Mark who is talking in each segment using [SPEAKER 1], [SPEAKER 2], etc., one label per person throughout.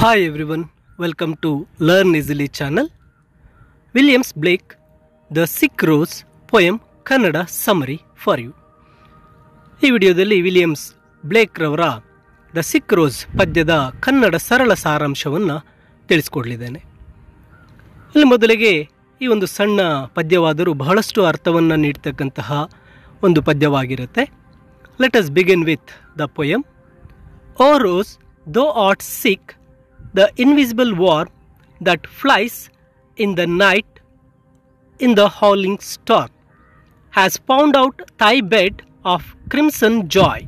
[SPEAKER 1] Hi everyone, welcome to Learn Easily channel. Williams Blake, The Sick Rose poem Kannada summary for you. ಈ ವಿಡಿಯೋದಲ್ಲಿ Williams ಬ್ಲೇಕ್ ರವರ the sick rose ಪದ್ಯದ ಕನ್ನಡ ಸರಳ ಸಾರಾಂಶವನ್ನು ತಿಳಿಸ್ಕೊಡ್ಲಿದ್ದೇನೆ. ಇಲ್ಲಿ ಮೊದಲಿಗೆ ಈ ಒಂದು ಸಣ್ಣ ಪದ್ಯವಾದರೂ ಬಹಳಷ್ಟು ಅರ್ಥವನ್ನು ನೀಡ್ತಕ್ಕಂತಹ ಒಂದು ಪದ್ಯವಾಗಿರುತ್ತೆ. Let us begin with the poem. O rose, thou art sick, the invisible worm that flies in the night in the howling storm has found out thy bed of crimson joy,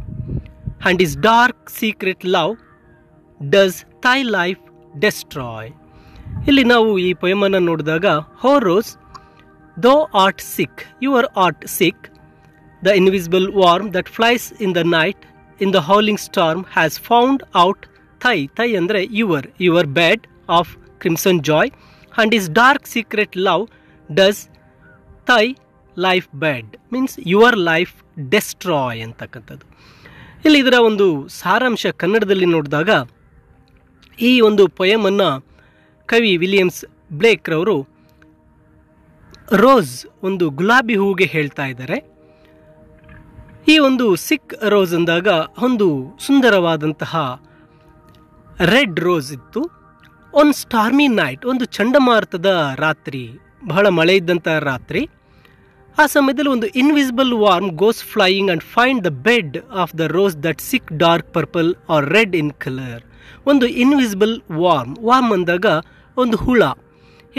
[SPEAKER 1] and his dark secret love does thy life destroy. ಇಲ್ಲಿ ನಾವು ಈ ಪೊಯಮನ್ನು ನೋಡಿದಾಗ, ಹೋ rose, thou art sick, you art sick, the invisible worm that flies in the night in the howling storm has found out thai ಅಂದರೆ your bed of crimson joy, and his dark secret love does thy life bed, means your life destroy ಅಂತಕ್ಕಂಥದ್ದು. ಇಲ್ಲಿ ಇದರ ಒಂದು ಸಾರಾಂಶ ಕನ್ನಡದಲ್ಲಿ ನೋಡಿದಾಗ, ಈ ಒಂದು ಪೊಯಮನ್ನು ಕವಿ ವಿಲಿಯಮ್ಸ್ ಬ್ಲೇಕ್ ರವರು ರೋಸ್, ಒಂದು ಗುಲಾಬಿ ಹೂವಿಗೆ ಹೇಳ್ತಾ ಇದ್ದಾರೆ. ಈ ಒಂದು ಸಿಕ್ ರೋಸ್ ಅಂದಾಗ ಒಂದು ಸುಂದರವಾದಂತಹ ರೆಡ್ ರೋಸ್ ಇತ್ತು. ಒಂದು ಸ್ಟಾರ್ಮಿ ನೈಟ್, ಒಂದು ಚಂಡಮಾರುತದ ರಾತ್ರಿ, ಬಹಳ ಮಳೆ ಇದ್ದಂತಹ ರಾತ್ರಿ. ಆ ಸಮಯದಲ್ಲಿ ಒಂದು invisible worm goes flying and find the bed of the rose that sick dark purple or red in colour. ಒಂದು ಇನ್ವಿಸಿಬಲ್ ವಾರ್ಮ್ ಅಂದಾಗ ಒಂದು ಹುಳ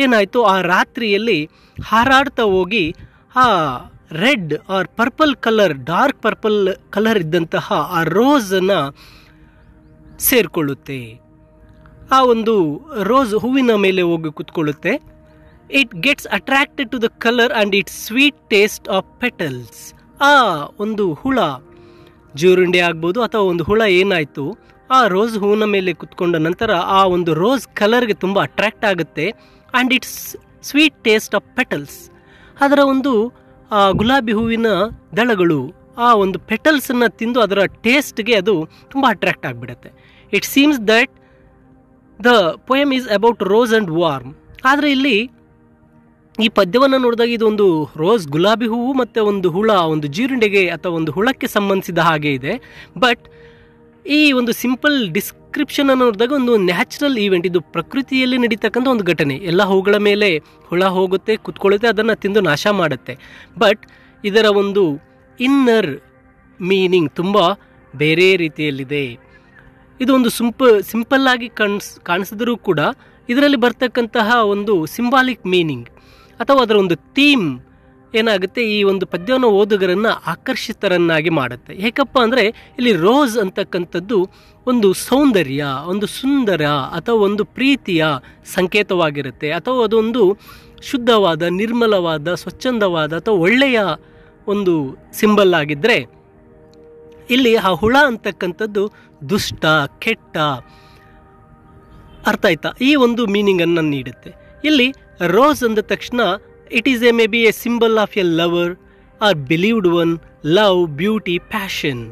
[SPEAKER 1] ಏನಾಯಿತು, ಆ ರಾತ್ರಿಯಲ್ಲಿ ಹಾರಾಡ್ತಾ ಹೋಗಿ ಆ red or purple colour, dark purple colour ಇದ್ದಂತಹ ಆ ರೋಸನ್ನು ಸೇರಿಕೊಳ್ಳುತ್ತೆ. ಆ ಒಂದು ರೋಸ್ ಹೂವಿನ ಮೇಲೆ ಹೋಗಿ ಕೂತ್ಕೊಳ್ಳುತ್ತೆ. It gets attracted to the colour and its sweet taste of petals. ಆ ಒಂದು ಹುಳ, ಜೀರುಂಡೆ ಆಗ್ಬೋದು ಅಥವಾ ಒಂದು ಹುಳ ಏನಾಯಿತು, ಆ ರೋಸ್ ಹೂವಿನ ಮೇಲೆ ಕೂತ್ಕೊಂಡ ನಂತರ ಆ ಒಂದು ರೋಸ್ ಕಲರ್ಗೆ ತುಂಬ ಅಟ್ರಾಕ್ಟ್ ಆಗುತ್ತೆ. And its sweet taste of petals, ಅದರ ಒಂದು ಗುಲಾಬಿ ಹೂವಿನ ದಳಗಳು, ಆ ಒಂದು ಪೆಟಲ್ಸನ್ನು ತಿಂದು ಅದರ ಟೇಸ್ಟ್ಗೆ ಅದು ತುಂಬ ಅಟ್ರಾಕ್ಟ್ ಆಗಿಬಿಡುತ್ತೆ. It seems that the poem is about rose and warm. ಆದರೆ ಇಲ್ಲಿ ಈ ಪದ್ಯವನ್ನು ನೋಡಿದಾಗ ಇದೊಂದು ರೋಸ್, ಗುಲಾಬಿ ಹೂವು ಮತ್ತು ಒಂದು ಹುಳ, ಒಂದು ಜೀರುಂಡೆಗೆ ಅಥವಾ ಒಂದು ಹುಳಕ್ಕೆ ಸಂಬಂಧಿಸಿದ ಹಾಗೆ ಇದೆ. ಬಟ್ ಈ ಒಂದು ಸಿಂಪಲ್ ಡಿಸ್ಕ್ರಿಪ್ಷನನ್ನು ನೋಡಿದಾಗ ಒಂದು ನ್ಯಾಚುರಲ್ ಈವೆಂಟ್, ಇದು ಪ್ರಕೃತಿಯಲ್ಲಿ ನಡೀತಕ್ಕಂಥ ಒಂದು ಘಟನೆ. ಎಲ್ಲ ಹೂಗಳ ಮೇಲೆ ಹುಳ ಹೋಗುತ್ತೆ, ಕುತ್ಕೊಳ್ಳುತ್ತೆ, ಅದನ್ನು ತಿಂದು ನಾಶ ಮಾಡುತ್ತೆ. ಬಟ್ ಇದರ ಒಂದು ಇನ್ನರ್ ಮೀನಿಂಗ್ ತುಂಬ ಬೇರೆ ರೀತಿಯಲ್ಲಿದೆ. ಇದು ಒಂದು ಸಿಂಪಲ್ಲಾಗಿ ಕಾಣಿಸಿದ್ರೂ ಕೂಡ ಇದರಲ್ಲಿ ಬರ್ತಕ್ಕಂತಹ ಒಂದು ಸಿಂಬಾಲಿಕ್ ಮೀನಿಂಗ್ ಅಥವಾ ಅದರ ಒಂದು ಥೀಮ್ ಏನಾಗುತ್ತೆ, ಈ ಒಂದು ಪದ್ಯವನ್ನು ಓದುಗರನ್ನು ಆಕರ್ಷಿತರನ್ನಾಗಿ ಮಾಡುತ್ತೆ. ಏಕಪ್ಪ ಅಂದರೆ ಇಲ್ಲಿ ರೋಸ್ ಅಂತಕ್ಕಂಥದ್ದು ಒಂದು ಸೌಂದರ್ಯ, ಒಂದು ಸುಂದರ ಅಥವಾ ಒಂದು ಪ್ರೀತಿಯ ಸಂಕೇತವಾಗಿರುತ್ತೆ. ಅಥವಾ ಅದೊಂದು ಶುದ್ಧವಾದ, ನಿರ್ಮಲವಾದ, ಸ್ವಚ್ಛಂದವಾದ ಅಥವಾ ಒಳ್ಳೆಯ ಒಂದು ಸಿಂಬಲ್ ಆಗಿದ್ದರೆ, ಇಲ್ಲಿ ಆ ಹುಳ ಅಂತಕ್ಕಂಥದ್ದು ದುಷ್ಟ, ಕೆಟ್ಟ, ಅರ್ಥ ಆಯ್ತಾ, ಈ ಒಂದು ಮೀನಿಂಗನ್ನು ನೀಡುತ್ತೆ. ಇಲ್ಲಿ ರೋಸ್ ಅಂದ ತಕ್ಷಣ it is may be a symbol of a lover or believed one, love, beauty, passion.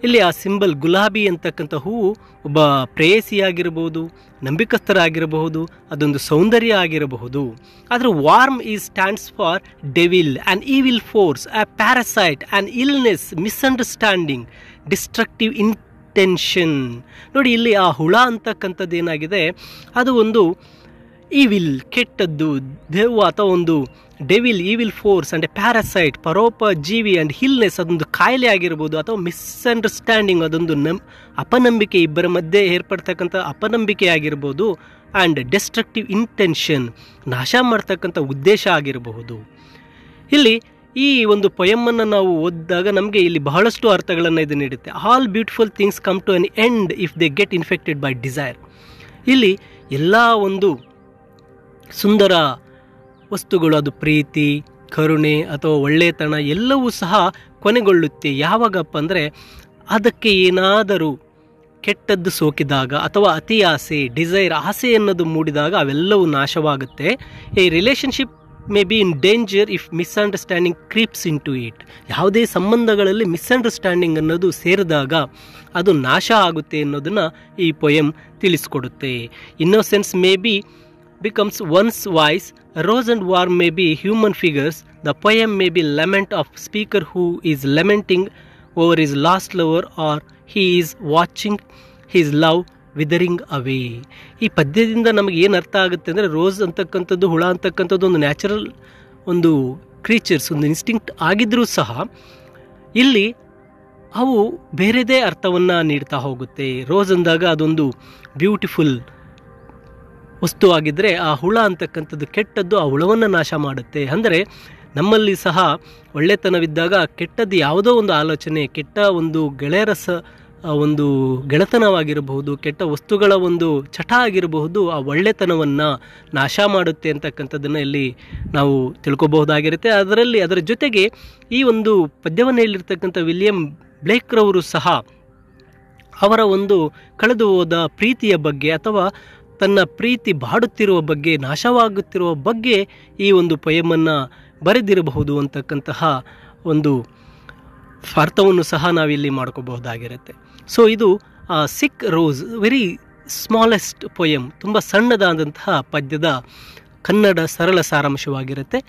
[SPEAKER 1] ಇಲ್ಲಿ ಆ ಸಿಂಬಲ್ ಗುಲಾಬಿ ಅಂತಕ್ಕಂಥ ಹೂವು ಒಬ್ಬ ಪ್ರೇಯಸಿಯಾಗಿರಬಹುದು, ನಂಬಿಕಸ್ಥರಾಗಿರಬಹುದು, ಅದೊಂದು ಸೌಂದರ್ಯ ಆಗಿರಬಹುದು. ಆದರೆ worm is stands for devil, an evil force, a parasite, an illness, misunderstanding, destructive intention. ನೋಡಿ, ಇಲ್ಲಿ ಆ ಹುಳ ಅಂತಕ್ಕಂಥದ್ದು ಏನಾಗಿದೆ, ಅದು ಒಂದು ಈವಿಲ್, ಕೆಟ್ಟದ್ದು, ದೆವ್ವ ಅಥವಾ ಒಂದು devil, evil force and a parasite, ಪರೋಪಜೀವಿ, ಆ್ಯಂಡ್ ಹಿಲ್ನೆಸ್, ಅದೊಂದು ಕಾಯಿಲೆ ಆಗಿರ್ಬೋದು, ಅಥವಾ ಮಿಸ್ಅಂಡರ್ಸ್ಟ್ಯಾಂಡಿಂಗ್, ಅದೊಂದು ಅಪನಂಬಿಕೆ, ಇಬ್ಬರ ಮಧ್ಯೆ ಏರ್ಪಡ್ತಕ್ಕಂಥ ಅಪನಂಬಿಕೆ ಆಗಿರ್ಬೋದು, ಆ್ಯಂಡ್ ಡೆಸ್ಟ್ರಕ್ಟಿವ್ ಇಂಟೆನ್ಷನ್, ನಾಶ ಮಾಡ್ತಕ್ಕಂಥ ಉದ್ದೇಶ ಆಗಿರಬಹುದು. ಇಲ್ಲಿ ಈ ಒಂದು ಪೊಯಮನ್ನು ನಾವು ಓದಿದಾಗ ನಮಗೆ ಇಲ್ಲಿ ಬಹಳಷ್ಟು ಅರ್ಥಗಳನ್ನು ಇದು ನೀಡುತ್ತೆ. All beautiful things come to an end if they get infected by desire. ಇಲ್ಲಿ ಎಲ್ಲ ಒಂದು ಸುಂದರ ವಸ್ತುಗಳು, ಅದು ಪ್ರೀತಿ, ಕರುಣೆ ಅಥವಾ ಒಳ್ಳೆತನ ಎಲ್ಲವೂ ಸಹ ಕೊನೆಗೊಳ್ಳುತ್ತೆ. ಯಾವಾಗಪ್ಪ ಅಂದರೆ ಅದಕ್ಕೆ ಏನಾದರೂ ಕೆಟ್ಟದ್ದು ಸೋಕಿದಾಗ ಅಥವಾ ಅತಿ ಆಸೆ, ಡಿಸೈರ್, ಆಸೆ ಅನ್ನೋದು ಮೂಡಿದಾಗ ಅವೆಲ್ಲವೂ ನಾಶವಾಗುತ್ತೆ. ಈ relationship may be in danger if misunderstanding creeps in to it. ಯಾವುದೇ ಸಂಬಂಧಗಳಲ್ಲಿ ಮಿಸ್ಅಂಡರ್ಸ್ಟ್ಯಾಂಡಿಂಗ್ ಅನ್ನೋದು ಸೇರಿದಾಗ ಅದು ನಾಶ ಆಗುತ್ತೆ ಅನ್ನೋದನ್ನು ಈ ಪೊಯಮ್ ತಿಳಿಸ್ಕೊಡುತ್ತೆ. Innocence may be becomes one's voice. Rose and war may be human figures. The poem may be lament of speaker who is lamenting over his lost lover, or he is watching his love withering away. ಈ ಪದ್ಯದಿಂದ ನಮಗೆ ಏನು ಅರ್ಥ ಆಗುತ್ತೆ ಅಂದರೆ, rose ಅಂತಕ್ಕಂಥದ್ದು, ಹುಳ ಅಂತಕ್ಕಂಥದ್ದು ಒಂದು ನ್ಯಾಚುರಲ್ ಒಂದು ಕ್ರೀಚರ್ಸ್, ಒಂದು ಇನ್ಸ್ಟಿಂಕ್ಟ್ ಆಗಿದ್ರೂ ಸಹ ಇಲ್ಲಿ ಅವು ಬೇರೆದೇ ಅರ್ಥವನ್ನು ನೀಡ್ತಾ ಹೋಗುತ್ತೆ. ರೋಸ್ ಅಂದಾಗ ಅದೊಂದು ಬ್ಯೂಟಿಫುಲ್ ವಸ್ತು ಆಗಿದ್ದರೆ, ಆ ಹುಳ ಅಂತಕ್ಕಂಥದ್ದು ಕೆಟ್ಟದ್ದು, ಆ ಹುಳವನ್ನು ನಾಶ ಮಾಡುತ್ತೆ. ಅಂದರೆ ನಮ್ಮಲ್ಲಿ ಸಹ ಒಳ್ಳೆತನವಿದ್ದಾಗ ಕೆಟ್ಟದ್ದು ಯಾವುದೋ ಒಂದು ಆಲೋಚನೆ, ಕೆಟ್ಟ ಒಂದು ಗೆಳೆಯರ ಒಂದು ಗೆಳೆತನವಾಗಿರಬಹುದು, ಕೆಟ್ಟ ವಸ್ತುಗಳ ಒಂದು ಚಟ ಆಗಿರಬಹುದು, ಆ ಒಳ್ಳೆತನವನ್ನು ನಾಶ ಮಾಡುತ್ತೆ ಅಂತಕ್ಕಂಥದ್ದನ್ನು ಇಲ್ಲಿ ನಾವು ತಿಳ್ಕೊಬಹುದಾಗಿರುತ್ತೆ. ಅದರ ಜೊತೆಗೆ ಈ ಒಂದು ಪದ್ಯವನ್ನು ಹೇಳಿರ್ತಕ್ಕಂಥ ವಿಲಿಯಂ ಬ್ಲೇಕ್ರವರು ಸಹ ಅವರ ಒಂದು ಕಳೆದು ಹೋದ ಪ್ರೀತಿಯ ಬಗ್ಗೆ ಅಥವಾ ತನ್ನ ಪ್ರೀತಿ ಬಾಡುತ್ತಿರುವ ಬಗ್ಗೆ, ನಾಶವಾಗುತ್ತಿರುವ ಬಗ್ಗೆ ಈ ಒಂದು ಪೊಯಮನ್ನು ಬರೆದಿರಬಹುದು ಅಂತಕ್ಕಂತಹ ಒಂದು ಅರ್ಥವನ್ನು ಸಹ ನಾವಿಲ್ಲಿ ಮಾಡ್ಕೋಬಹುದಾಗಿರುತ್ತೆ. ಸೊ ಇದು ಸಿಕ್ ರೋಸ್, ವೆರಿ ಸ್ಮಾಲೆಸ್ಟ್ ಪೊಯಮ್, ತುಂಬ ಸಣ್ಣದಾದಂತಹ ಪದ್ಯದ ಕನ್ನಡ ಸರಳ ಸಾರಾಂಶವಾಗಿರುತ್ತೆ.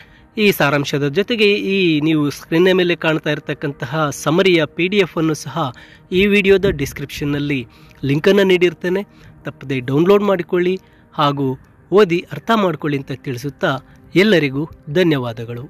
[SPEAKER 1] ಈ ಸಾರಾಂಶದ ಜೊತೆಗೆ ಈ ನೀವು ಸ್ಕ್ರೀನ್ ಮೇಲೆ ಕಾಣ್ತಾ ಇರತಕ್ಕಂತಹ ಸಮರಿಯ PDF ಅನ್ನು ಸಹ ಈ ವಿಡಿಯೋದ ಡಿಸ್ಕ್ರಿಪ್ಷನ್ನಲ್ಲಿ ಲಿಂಕನ್ನು ನೀಡಿರ್ತೇನೆ. ತಪ್ಪದೆ ಡೌನ್ಲೋಡ್ ಮಾಡಿಕೊಳ್ಳಿ ಹಾಗೂ ಓದಿ ಅರ್ಥ ಮಾಡಿಕೊಳ್ಳಿ ಅಂತ ತಿಳಿಸುತ್ತಾ ಎಲ್ಲರಿಗೂ ಧನ್ಯವಾದಗಳು.